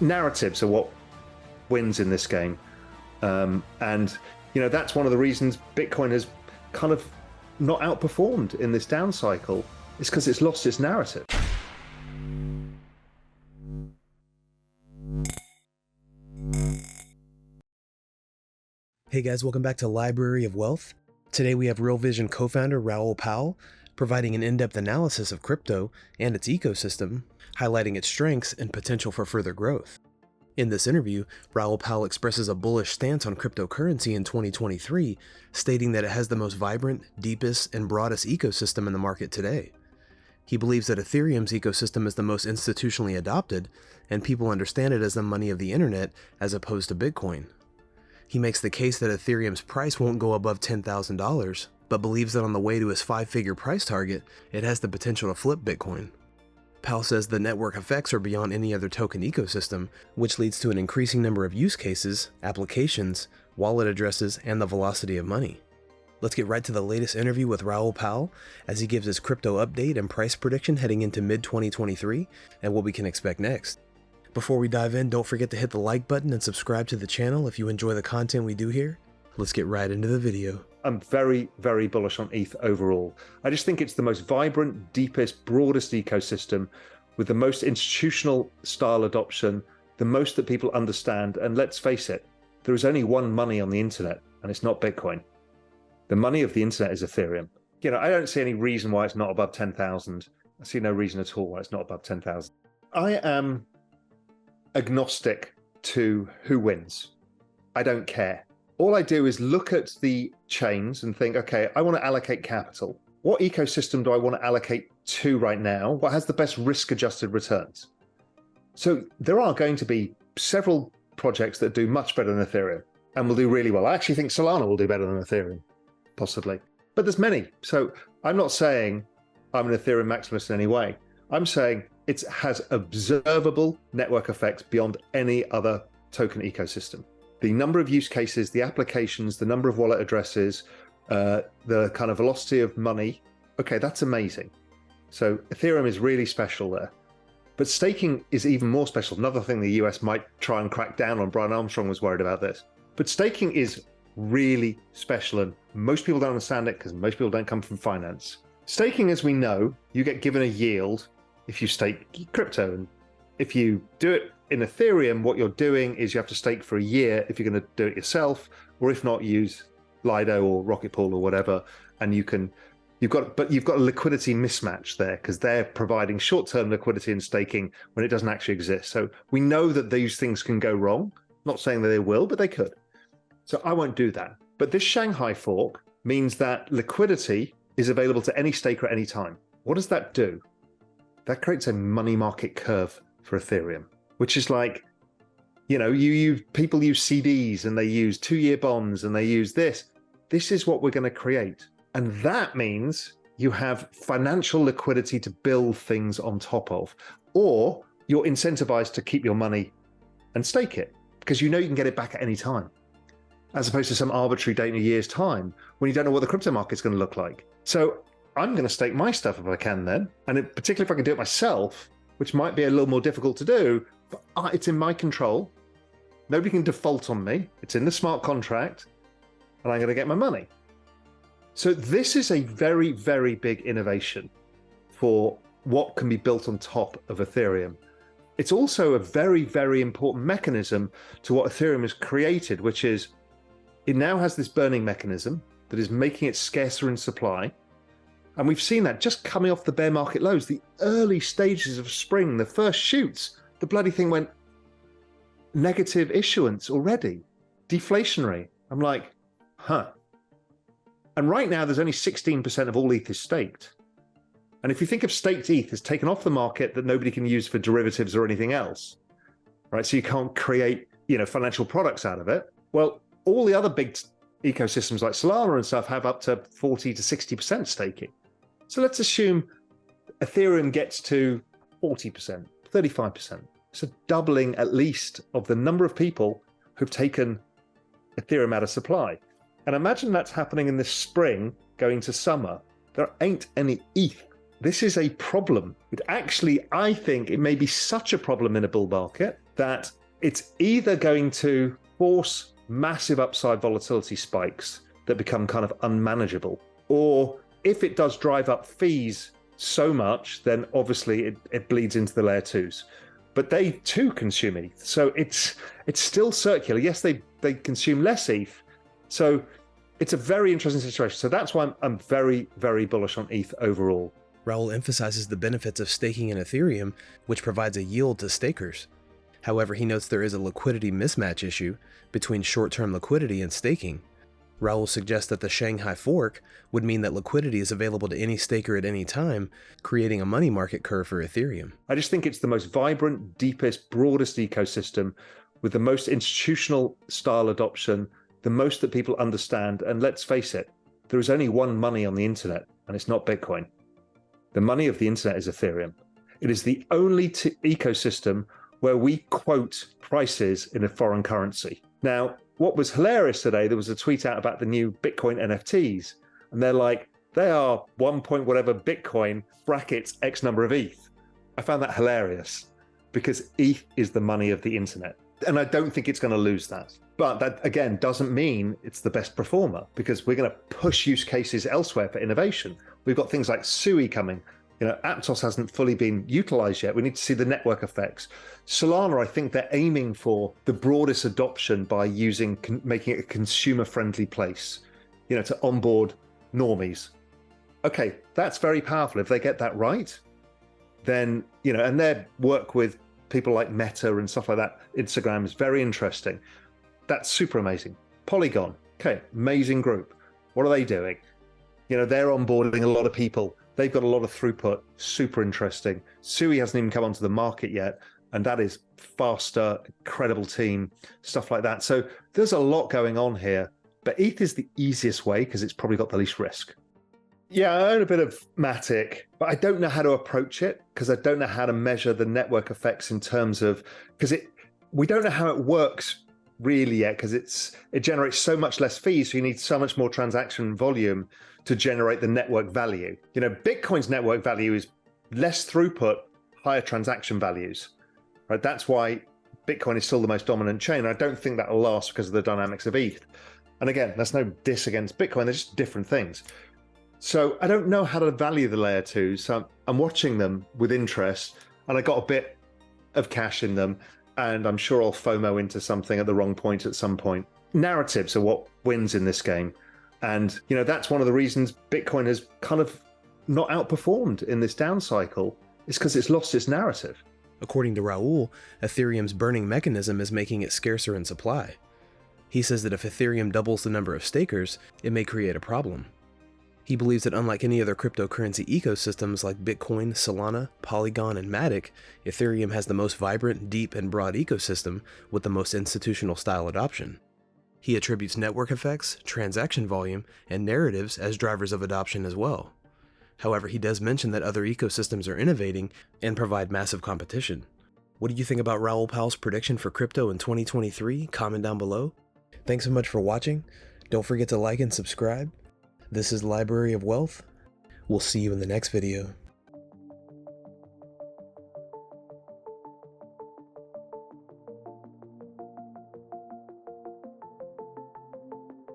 Narratives are what wins in this game. And, that's one of the reasons Bitcoin has kind of not outperformed in this down cycle. It's because it's lost its narrative. Hey guys, welcome back to Library of Wealth. Today we have Real Vision co-founder Raoul providing an in-depth analysis of crypto and its ecosystem, highlighting its strengths and potential for further growth. In this interview, Raoul expresses a bullish stance on cryptocurrency in 2023, stating that it has the most vibrant, deepest, and broadest ecosystem in the market today. He believes that Ethereum's ecosystem is the most institutionally adopted, and people understand it as the money of the internet as opposed to Bitcoin. He makes the case that Ethereum's price won't go above $10,000, but believes that on the way to his 5-figure price target, it has the potential to flip Bitcoin. Powell says the network effects are beyond any other token ecosystem, which leads to an increasing number of use cases, applications, wallet addresses, and the velocity of money. Let's get right to the latest interview with Raoul as he gives his crypto update and price prediction heading into mid-2023 and what we can expect next. Before we dive in, don't forget to hit the like button and subscribe to the channel if you enjoy the content we do here. Let's get right into the video. I'm very, very bullish on ETH overall. I just think it's the most vibrant, deepest, broadest ecosystem with the most institutional style adoption, the most that people understand. And let's face it, there is only one money on the internet, and it's not Bitcoin. The money of the internet is Ethereum. I don't see any reason why it's not above 10,000. I see no reason at all why it's not above 10,000. I am agnostic to who wins. I don't care. All I do is look at the chains and think, okay, I want to allocate capital. What ecosystem do I want to allocate to right now? What has the best risk-adjusted returns? So there are going to be several projects that do much better than Ethereum and will do really well. I actually think Solana will do better than Ethereum, possibly. But there's many. So I'm not saying I'm an Ethereum maximalist in any way. I'm saying it has observable network effects beyond any other token ecosystem. The number of use cases, the applications, the number of wallet addresses, the kind of velocity of money, okay, that's amazing. So Ethereum is really special there. But staking is even more special. Another thing the US might try and crack down on. Brian Armstrong was worried about this. But staking is really special, and most people don't understand it because most people don't come from finance. Staking, as we know, you get given a yield if you stake crypto. And if you do it in Ethereum, what you're doing is you have to stake for a year if you're going to do it yourself, or if not, use Lido or Rocket Pool or whatever. And you've got a liquidity mismatch there because they're providing short-term liquidity in staking when it doesn't actually exist. So we know that these things can go wrong. Not saying that they will, but they could. So I won't do that. But this Shanghai fork means that liquidity is available to any staker at any time. What does that do? That creates a money market curve for Ethereum, which is like, people use CDs and they use 2-year bonds and they use this. This is what we're going to create. And that means you have financial liquidity to build things on top of, or you're incentivized to keep your money and stake it because you can get it back at any time, as opposed to some arbitrary date in a year's time when you don't know what the crypto market's going to look like. So I'm going to stake my stuff if I can then, and particularly if I can do it myself, which might be a little more difficult to do, but it's in my control. Nobody can default on me. It's in the smart contract, and I'm going to get my money. So this is a very, very big innovation for what can be built on top of Ethereum. It's also a very, very important mechanism to what Ethereum has created, which is it now has this burning mechanism that is making it scarcer in supply. And we've seen that just coming off the bear market lows, the early stages of spring, the first shoots, the bloody thing went negative issuance already, deflationary. I'm like, huh. And right now there's only 16% of all ETH is staked. And if you think of staked ETH as taken off the market that nobody can use for derivatives or anything else, right? So you can't create, financial products out of it. Well, all the other big ecosystems like Solana and stuff have up to 40 to 60% staking. So let's assume Ethereum gets to 40%, 35%. So doubling at least of the number of people who've taken Ethereum out of supply. And imagine that's happening in the spring going to summer. There ain't any ETH. This is a problem. I think it may be such a problem in a bull market that it's either going to force massive upside volatility spikes that become kind of unmanageable, or if it does drive up fees so much, then obviously it bleeds into the layer twos. But they too consume ETH. So it's still circular. Yes, they consume less ETH. So it's a very interesting situation. So that's why I'm very, very bullish on ETH overall. Raoul emphasizes the benefits of staking in Ethereum, which provides a yield to stakers. However, he notes there is a liquidity mismatch issue between short-term liquidity and staking. Raoul suggests that the Shanghai fork would mean that liquidity is available to any staker at any time, creating a money market curve for Ethereum. I just think it's the most vibrant, deepest, broadest ecosystem with the most institutional style adoption, the most that people understand. And let's face it, there is only one money on the internet, and it's not Bitcoin. The money of the internet is Ethereum. It is the only ecosystem where we quote prices in a foreign currency. Now, what was hilarious today, there was a tweet out about the new Bitcoin NFTs, and they're like, they are 1 point whatever Bitcoin brackets X number of ETH. I found that hilarious because ETH is the money of the internet. And I don't think it's going to lose that. But that, again, doesn't mean it's the best performer, because we're going to push use cases elsewhere for innovation. We've got things like SUI coming. Aptos hasn't fully been utilized yet. We need to see the network effects. Solana, I think they're aiming for the broadest adoption by making it a consumer-friendly place, to onboard normies. Okay, that's very powerful. If they get that right, then, and their work with people like Meta and stuff like that, Instagram is very interesting. That's super amazing. Polygon, okay, amazing group. What are they doing? They're onboarding a lot of people. They've got a lot of throughput, super interesting. SUI hasn't even come onto the market yet, and that is faster, incredible team, stuff like that. So there's a lot going on here, but ETH is the easiest way because it's probably got the least risk. Yeah, I own a bit of Matic, but I don't know how to approach it because I don't know how to measure the network effects in terms of, we don't know how it works really yet because it generates so much less fees, so you need so much more transaction volume to generate the network value. Bitcoin's network value is less throughput, higher transaction values, right? That's why Bitcoin is still the most dominant chain. I don't think that will last because of the dynamics of ETH. And again, that's no diss against Bitcoin, they're just different things. So I don't know how to value the layer twos. So I'm watching them with interest, and I got a bit of cash in them, and I'm sure I'll FOMO into something at the wrong point at some point. Narratives are what wins in this game. And, that's one of the reasons Bitcoin has kind of not outperformed in this down cycle, is because it's lost its narrative. According to Raoul, Ethereum's burning mechanism is making it scarcer in supply. He says that if Ethereum doubles the number of stakers, it may create a problem. He believes that unlike any other cryptocurrency ecosystems like Bitcoin, Solana, Polygon, and Matic, Ethereum has the most vibrant, deep, and broad ecosystem with the most institutional style adoption. He attributes network effects, transaction volume, and narratives as drivers of adoption as well. However, he does mention that other ecosystems are innovating and provide massive competition. What do you think about Raoul Pal's prediction for crypto in 2023? Comment down below. Thanks so much for watching. Don't forget to like and subscribe. This is Library of Wealth. We'll see you in the next video.